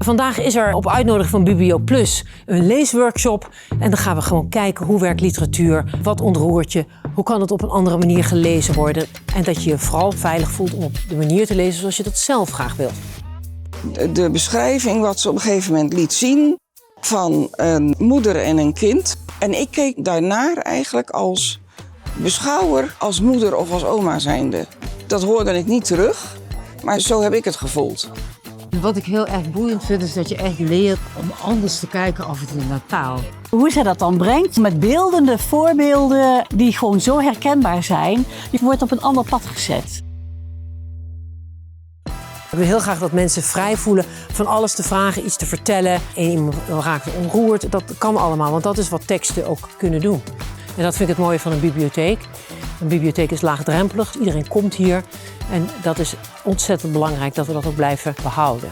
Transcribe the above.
Vandaag is er op uitnodiging van Biblioplus een leesworkshop. En dan gaan we gewoon kijken hoe werkt literatuur, wat ontroert je, hoe kan het op een andere manier gelezen worden. En dat je je vooral veilig voelt om op de manier te lezen zoals je dat zelf graag wilt. De beschrijving wat ze op een gegeven moment liet zien van een moeder en een kind. En ik keek daarnaar eigenlijk als beschouwer, als moeder of als oma zijnde. Dat hoorde ik niet terug, maar zo heb ik het gevoeld. Wat ik heel erg boeiend vind is dat je echt leert om anders te kijken af en toe naar taal. Hoe zij dat dan brengt, met beeldende voorbeelden die gewoon zo herkenbaar zijn. Je wordt op een ander pad gezet. Ik wil heel graag dat mensen vrij voelen van alles te vragen, iets te vertellen. En iemand raakt onroerd. Dat kan allemaal, want dat is wat teksten ook kunnen doen. En dat vind ik het mooie van een bibliotheek. Een bibliotheek is laagdrempelig, iedereen komt hier. En dat is ontzettend belangrijk dat we dat ook blijven behouden.